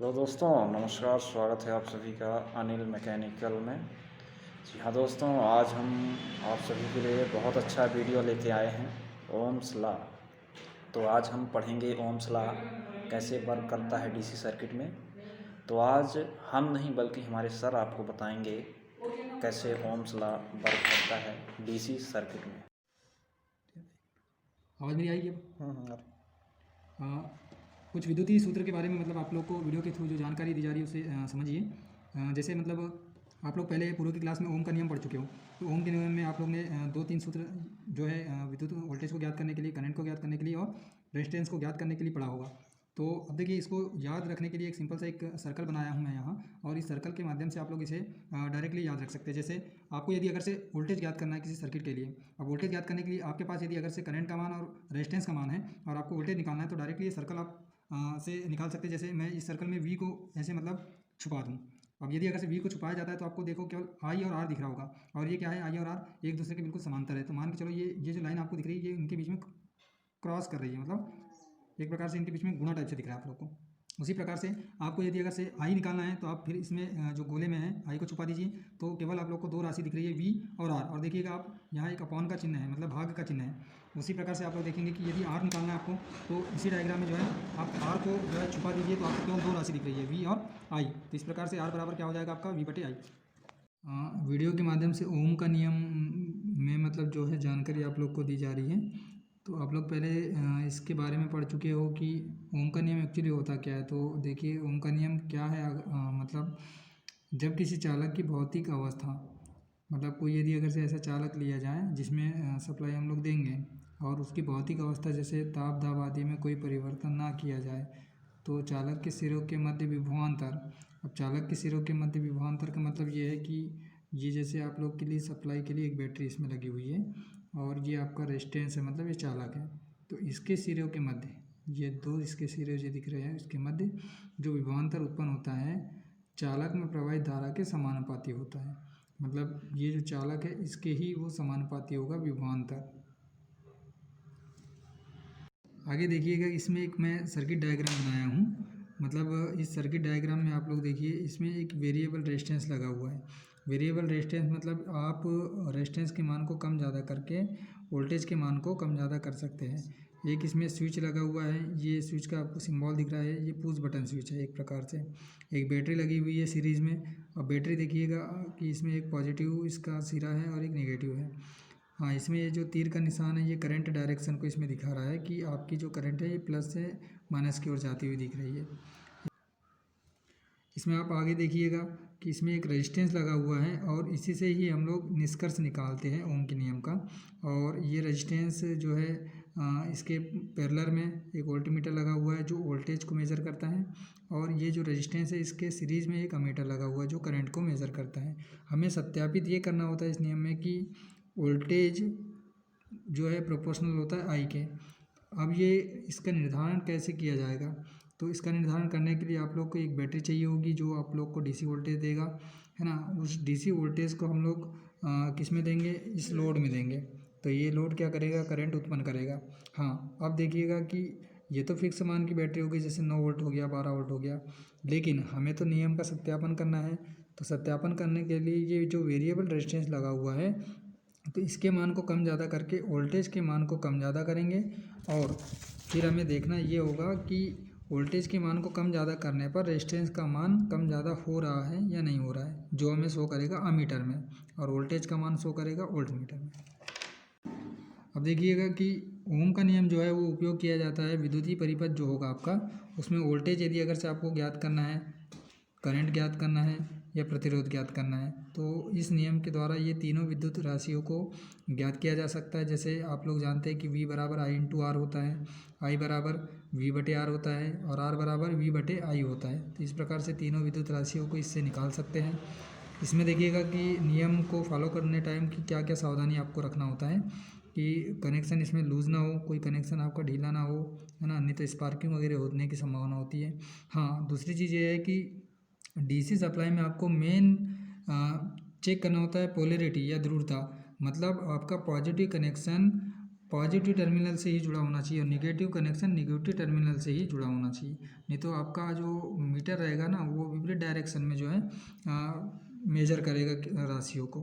Hello दोस्तों, नमस्कार। स्वागत है आप सभी का अनिल मैकेनिकल में। जी हाँ दोस्तों, आज हम आप सभी के लिए बहुत अच्छा वीडियो लेके आए हैं, ओम्स लॉ। तो आज हम पढ़ेंगे ओम्स लॉ कैसे वर्क करता है डीसी सर्किट में। तो आज हम नहीं बल्कि हमारे सर आपको बताएंगे कैसे ओम्स लॉ वर्क करता है डीसी सर्किट में। आवाज़ मेरी आएगी अब? हम्म। अ, कुछ विद्युतीय सूत्र के बारे में मतलब आप लोग को वीडियो के थ्रू जो जानकारी दी जा रही है उसे समझिए। जैसे मतलब आप लोग पहले पूर्व की क्लास में ओम का नियम पढ़ चुके हो। तो ओम के नियम में आप लोग ने दो तीन सूत्र जो है विद्युत वोल्टेज को ज्ञात करने के लिए, करंट को ज्ञात करने के लिए और रेजिस्टेंस को ज्ञात करने के लिए पढ़ा होगा। तो अब देखिए, इसको याद रखने के लिए एक सिंपल सा एक सर्कल बनाया हूँ मैं यहाँ, और इस सर्कल के माध्यम से आप लोग इसे डायरेक्टली याद रख सकते हैं। जैसे आपको यदि अगर से वोल्टेज ज्ञात करना है किसी सर्किट के लिए, अब वोल्टेज ज्ञात करने के लिए आपके पास यदि अगर से करंट का मान और रेजिस्टेंस का मान है और आपको वोल्टेज निकालना है, तो डायरेक्टली ये सर्कल आप से निकाल सकते हैं। जैसे मैं इस सर्कल में वी को ऐसे मतलब छुपा दूँ। अब यदि अगर से वी को छुपाया जाता है तो आपको देखो केवल आई और आर दिख रहा होगा, और ये क्या है, आई और आर एक दूसरे के बिल्कुल समांतर है। तो मान के चलो ये जो लाइन आपको दिख रही है ये इनके बीच में क्रॉस कर रही है, मतलब एक प्रकार से इनके बीच में गुणा टाइप से दिख रहा है आप लोग को। उसी प्रकार से आपको यदि अगर से आई निकालना है तो आप फिर इसमें जो गोले में है आई को छुपा दीजिए। तो केवल आप लोग को दो राशि दिख रही है, वी और आर, और देखिएगा आप यहाँ एक अपॉन का चिन्ह है, मतलब भाग का चिन्ह है। उसी प्रकार से आप लोग देखेंगे कि यदि आर निकालना है आपको, तो इसी डायग्राम में जो है आप आर को जो है छुपा दीजिए, तो आपको केवल दो राशि दिख रही है, वी और आई। तो इस प्रकार से आर बराबर क्या हो जाएगा आपका, वी बटे आई। वीडियो के माध्यम से ओम का नियम में मतलब जो है जानकारी आप लोग को दी जा रही है। तो आप लोग पहले इसके बारे में पढ़ चुके हो कि ओम का नियम एक्चुअली होता क्या है। तो देखिए, ओम का नियम क्या है। मतलब जब किसी चालक की भौतिक अवस्था, मतलब कोई यदि अगर से ऐसा चालक लिया जाए जिसमें सप्लाई हम लोग देंगे और उसकी भौतिक अवस्था जैसे ताप दाब आदि में कोई परिवर्तन ना किया जाए, तो चालक के सिरों के मध्य विभवांतर। अब चालक के सिरों के मध्य विभवांतर का मतलब ये है कि ये जैसे आप लोग के लिए सप्लाई के लिए एक बैटरी इसमें लगी हुई है और ये आपका रेजिस्टेंस है, मतलब ये चालक है। तो इसके सिरों के मध्य, ये दो इसके सिरे जो दिख रहे हैं इसके मध्य जो विभवांतर उत्पन्न होता है चालक में प्रवाहित धारा के समानुपाती होता है। मतलब ये जो चालक है इसके ही वो समानुपाती होगा विभवांतर। आगे देखिएगा, इसमें एक मैं सर्किट डायग्राम बनाया हूँ। मतलब इस सर्किट डायग्राम में आप लोग देखिए, इसमें एक वेरिएबल रेजिस्टेंस लगा हुआ है। वेरिएबल रेजिस्टेंस मतलब आप रेजिस्टेंस के मान को कम ज़्यादा करके वोल्टेज के मान को कम ज़्यादा कर सकते हैं। एक इसमें स्विच लगा हुआ है, ये स्विच का आपको सिंबल दिख रहा है, ये पुश बटन स्विच है एक प्रकार से। एक बैटरी लगी हुई है सीरीज़ में, और बैटरी देखिएगा कि इसमें एक पॉजिटिव इसका सिरा है और एक नेगेटिव है। हाँ, इसमें ये जो तीर का निशान है ये करंट डायरेक्शन को इसमें दिखा रहा है कि आपकी जो करंट है ये प्लस से माइनस की ओर जाती हुई दिख रही है। इसमें आप आगे देखिएगा कि इसमें एक रेजिस्टेंस लगा हुआ है, और इसी से ही हम लोग निष्कर्ष निकालते हैं ओम के नियम का। और ये रेजिस्टेंस जो है इसके पैरेलल में एक वोल्टमीटर लगा हुआ है जो वोल्टेज को मेज़र करता है, और ये जो रेजिस्टेंस है इसके सीरीज़ में एक अमीटर लगा हुआ है जो करंट को मेज़र करता है। हमें सत्यापित ये करना होता है इस नियम में कि वोल्टेज जो है प्रोपोर्शनल होता है आई के। अब ये इसका निर्धारण कैसे किया जाएगा, तो इसका निर्धारण करने के लिए आप लोग को एक बैटरी चाहिए होगी जो आप लोग को डीसी वोल्टेज देगा, है ना। उस डीसी वोल्टेज को हम लोग किस में देंगे, इस लोड में देंगे। तो ये लोड क्या करेगा, करंट उत्पन्न करेगा। हाँ, अब देखिएगा कि ये तो फिक्स मान की बैटरी होगी, जैसे 9 वोल्ट हो गया, 12 वोल्ट हो गया, लेकिन हमें तो नियम का सत्यापन करना है। तो सत्यापन करने के लिए ये जो वेरिएबल रेजिस्टेंस लगा हुआ है, तो इसके मान को कम ज़्यादा करके वोल्टेज के मान को कम ज़्यादा करेंगे, और फिर हमें देखना ये होगा कि वोल्टेज के मान को कम ज़्यादा करने पर रेजिस्टेंस का मान कम ज़्यादा हो रहा है या नहीं हो रहा है, जो हमें शो करेगा अमीटर में, और वोल्टेज का मान शो करेगा वोल्टमीटर में। अब देखिएगा कि ओम का नियम जो है वो उपयोग किया जाता है विद्युतीय परिपथ जो होगा आपका, उसमें वोल्टेज यदि अगर से आपको ज्ञात करना है, करंट ज्ञात करना है या प्रतिरोध ज्ञात करना है, तो इस नियम के द्वारा ये तीनों विद्युत राशियों को ज्ञात किया जा सकता है। जैसे आप लोग जानते हैं कि V बराबर आई इंटू आर होता है, I बराबर V बटे आर होता है, और R बराबर V बटे आई होता है। तो इस प्रकार से तीनों विद्युत राशियों को इससे निकाल सकते हैं। इसमें देखिएगा कि नियम को फॉलो करने टाइम की क्या क्या सावधानी आपको रखना होता है कि कनेक्शन इसमें लूज़ ना हो, कोई कनेक्शन आपका ढीला ना हो, है ना, नहीं तो स्पार्किंग वगैरह होने की संभावना होती है। हाँ, दूसरी चीज़ ये है कि डीसी सप्लाई में आपको मेन चेक करना होता है पोलैरिटी या ध्रुवता। मतलब आपका पॉजिटिव कनेक्शन पॉजिटिव टर्मिनल से ही जुड़ा होना चाहिए और निगेटिव कनेक्शन निगेटिव टर्मिनल से ही जुड़ा होना चाहिए। नहीं तो आपका जो मीटर रहेगा ना वो विपरीत डायरेक्शन में जो है मेजर करेगा राशियों को।